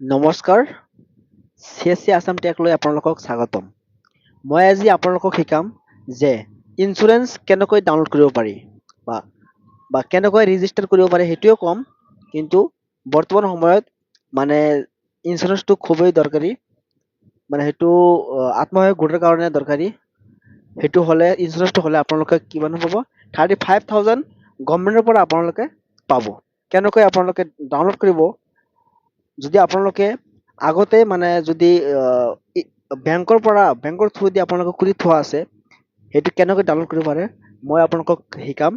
নমস্কাৰ, CSC আসাম টেকলৈ আপোনালোকক স্বাগতম। মই আজি আপোনালোকক শিকাম যে ইঞ্চুৰেঞ্চ কেনেকৈ ডাউনলোড কৰিব পাৰি বা বা কেনেকৈ ৰেজিষ্টাৰ কৰিব পাৰি সেইটোও কম। কিন্তু বৰ্তমান সময়ত মানে ইঞ্চুৰেঞ্চটো খুবেই দৰকাৰী, মানে সেইটো আত্মসহায়ক গোটৰ কাৰণে দৰকাৰী। সেইটো হ'লে ইঞ্চুৰেঞ্চটো হ'লে আপোনালোকে কিমান পাব? 35,000 গভৰ্ণমেণ্টৰ পৰা আপোনালোকে পাব। কেনেকৈ আপোনালোকে ডাউনলোড কৰিব? যদি আপোনালোকে আগতে মানে যদি বেংকৰ থ্ৰু দি আপোনালোকে খুলি থোৱা আছে, সেইটো কেনেকৈ ডাউনলোড কৰিব পাৰে মই আপোনালোকক শিকাম।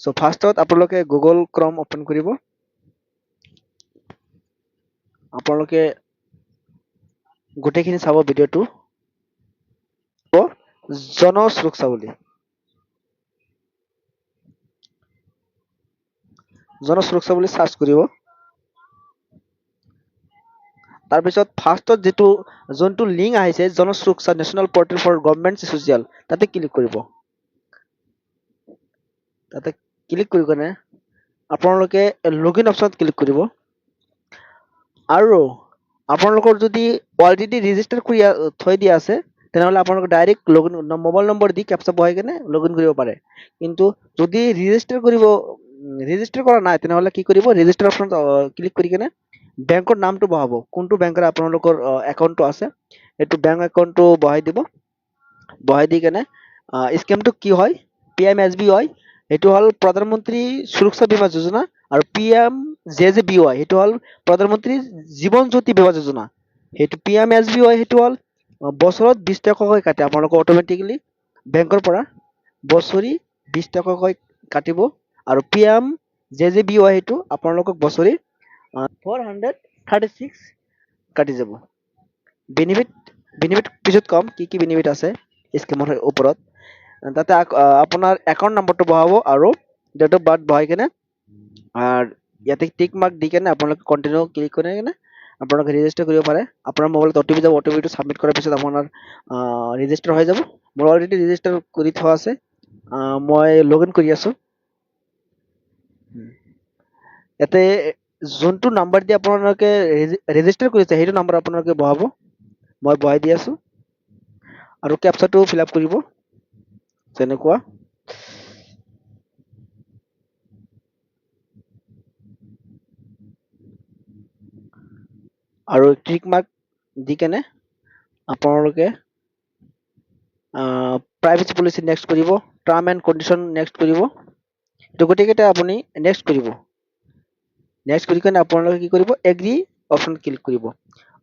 চ' ফাৰ্ষ্টত আপোনালোকে গুগল ক্ৰম অপেন কৰিব। আপোনালোকে গোটেইখিনি চাব ভিডিঅ'টো। জন সুৰক্ষা বুলি চাৰ্চ কৰিব। তাৰপিছত ফাৰ্ষ্টত যোনটো লিংক আহিছে Jan Suraksha national portal for government social, তাতে ক্লিক কৰিব। তাতে ক্লিক কৰি কেনে আপোনালোকে লগইন অপশ্যনত ক্লিক কৰিব। আৰু আপোনালোকৰ যদি অলৰেডি ৰেজিষ্টাৰ কৰি থৈ দিয়া আছে, তেনেহ'লে আপোনালোকে ডাইৰেক্ট লগইন মোবাইল নম্বৰ দি কেপচা বহাই কেনে লগইন কৰিব পাৰে। কিন্তু যদি ৰেজিষ্টাৰ কৰা নাই, তেনেহ'লে কি কৰিব? ৰেজিষ্টাৰ অপশ্যনত ক্লিক কৰি কেনে বেংকৰ নামটো বহাব, কোনটো বেংকৰ আপোনালোকৰ একাউণ্টটো আছে সেইটো বেংক একাউণ্টটো বহাই দিব। বহাই দি কেনে স্কিমটো কি হয়, PMSBY সেইটো হ'ল প্ৰধানমন্ত্ৰী সুৰক্ষা বীমা যোজনা, আৰু PMJJBY সেইটো হ'ল প্ৰধানমন্ত্ৰী জীৱন জ্যোতি বীমা যোজনা। সেইটো PMSBY সেইটো হ'ল বছৰত 20 টকাকৈ কাটে আপোনালোকক অট'মেটিকেলি বেংকৰ পৰা, বছৰি 20 টকাকৈ কাটিব। আৰু PMJJBY সেইটো আপোনালোকক বছৰি 436 কাটি যাব। বেনিফিট পিছত কম কি কি বেনিফিট আছে স্কিমৰ ওপৰত। তাতে আপোনাৰ একাউণ্ট নম্বৰটো বহাব আৰু ডেট অফ বাৰ্থ বহাই কেনে ইয়াতে টিক মাৰ্ক দি কেনে আপোনালোকে কণ্টিনিউ ক্লিক কৰি কেনে আপোনালোকে ৰেজিষ্টাৰ কৰিব পাৰে। আপোনাৰ মোবাইলত OTP যাব, OTPটো ছাবমিট কৰাৰ পিছত আপোনাৰ ৰেজিষ্টাৰ হৈ যাব। মোৰ অলৰেডি ৰেজিষ্টাৰ কৰি থোৱা আছে, মই লগ ইন কৰি আছো। ইয়াতে যোনটো নাম্বাৰ দি আপোনালোকে ৰেজিষ্টাৰ কৰিছে সেইটো নাম্বাৰ আপোনালোকে বহাব। মই বহাই দি আছো আৰু কেপচাটো ফিল আপ কৰিব যেনেকুৱা। আৰু টিক মাৰ্ক দি কেনে আপোনালোকে প্ৰাইভেচি পলিচি নেক্সট কৰিব, টাৰ্ম এণ্ড কণ্ডিশ্যন নেক্সট কৰিব। তো গোটেইকেইটা আপুনি নেক্সট কৰিব। নেক্সট কৰি কেনে আপোনালোকে কি কৰিব? এগ্ৰি অপশ্যন ক্লিক কৰিব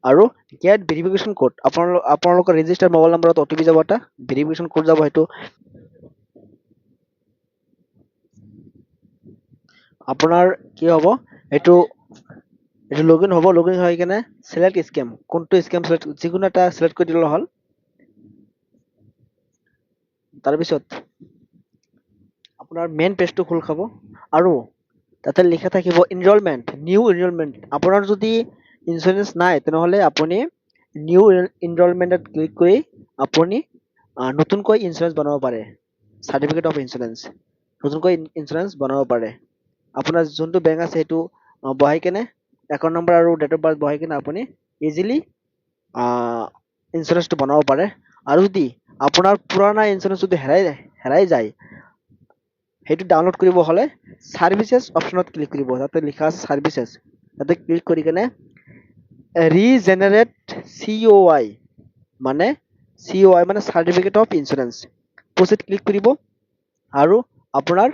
আৰু গেট ভেৰিফিকেশ্যন কোড। আপোনালোকৰ ৰেজিষ্টাৰ মোবাইল নম্বৰত OTP যাব, এটা ভেৰিফিকেশ্যন কোড যাব। সেইটো আপোনাৰ কি হ'ব? এইটো লগইন হ'ব। লগইন হৈ কেনে চিলেক্ট স্কিম, কোনটো স্কিম যিকোনো এটা চিলেক্ট কৰি দিলে হ'ল। তাৰপিছত আপোনাৰ মেইন পেজটো খোল খাব আৰু তাতে লিখা থাকিব এনৰলমেণ্ট, নিউ এনৰলমেণ্ট। আপোনাৰ যদি ইঞ্চুৰেঞ্চ নাই তেনেহ'লে আপুনি নিউ এনৰলমেণ্টত ক্লিক কৰি আপুনি নতুনকৈ ইঞ্চুৰেঞ্চ বনাব পাৰে। চাৰ্টিফিকেট অফ ইঞ্চুৰেঞ্চ, নতুনকৈ ইঞ্চুৰেঞ্চ বনাব পাৰে। আপোনাৰ যোনটো বেংক আছে সেইটো বহাই কেনে একাউণ্ট নম্বৰ আৰু ডেট অফ বাৰ্থ বহাই কেনে আপুনি ইজিলি ইঞ্চুৰেঞ্চটো বনাব পাৰে। আৰু যদি আপোনাৰ পুৰণা ইঞ্চুৰেঞ্চ যদি হেৰাই যায়, সেইটো ডাউনলোড কৰিব হ'লে ছাৰ্ভিচেছ অপশ্যনত ক্লিক কৰিব। তাতে লিখা আছে ছাৰ্ভিচেছ, তাতে ক্লিক কৰি কেনে ৰিজেনেৰেট COI মানে certificate of insurance, proceed click কৰিব। আৰু আপোনাৰ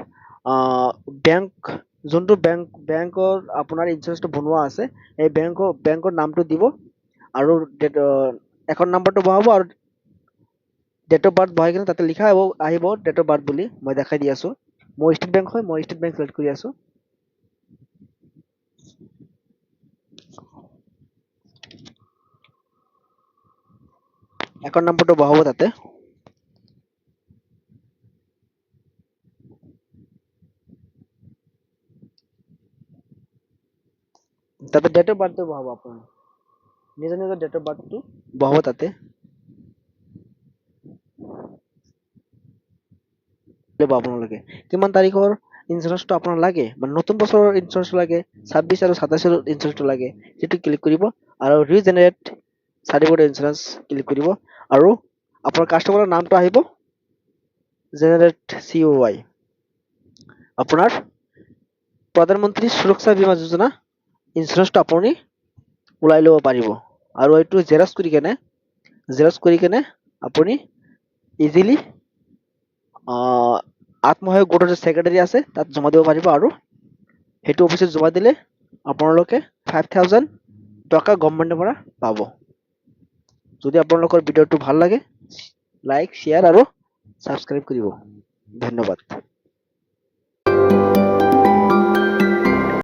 যোনটো বেংকৰ আপোনাৰ ইঞ্চুৰেঞ্চটো বনোৱা আছে এই বেংকৰ নামটো দিব আৰু একাউণ্ট নম্বৰটো বহাব আৰু ডেট অফ বাৰ্থ বহাই কেনে তাতে লিখা আহিব ডেট অফ বাৰ্থ বুলি। মই দেখাই দি আছো। মোৰ ষ্টেট বেংক হয়, মই ষ্টেট বেংক চিলেক্ট কৰি আছো। একাউণ্ট নম্বৰটো বহাব তাতে। তাতে ডেট অফ বাৰ্থটো বহাব, আপোনাৰ নিজৰ ডেট অফ বাৰ্থটো বহাব তাতে। আপোনালোকে কিমান তাৰিখৰ ইঞ্চুৰেঞ্চটো আপোনাৰ লাগে বা নতুন বছৰৰ ইঞ্চুৰেঞ্চ লাগে 26 আৰু 27 ইঞ্চুৰেঞ্চটো লাগে সেইটো ক্লিক কৰিব আৰু ৰিজেনেৰেট চাৰ্টিফিকেট ইঞ্চুৰেঞ্চ ক্লিক কৰিব আৰু আপোনাৰ কাষ্টমাৰৰ নামটো আহিব জেনেৰেট COY আপোনাৰ প্ৰধানমন্ত্ৰী সুৰক্ষা বীমা যোজনা ইঞ্চুৰেঞ্চটো আপুনি ওলাই ল'ব পাৰিব আৰু এইটো জেৰক্স কৰি কেনে আপুনি ইজিলি আত্মসহায়ক গোটৰ যে ছেক্ৰেটাৰী আছে তাত জমা দিব পাৰিব আৰু সেইটো অফিচত জমা দিলে আপোনালোকে 5,000 টকা গভৰ্ণমেণ্টৰ পৰা পাব যদি আপোনালোকৰ ভিডিঅ'টো ভাল লাগে লাইক শ্বেয়াৰ আৰু ছাবস্ক্ৰাইব কৰিব ধন্যবাদ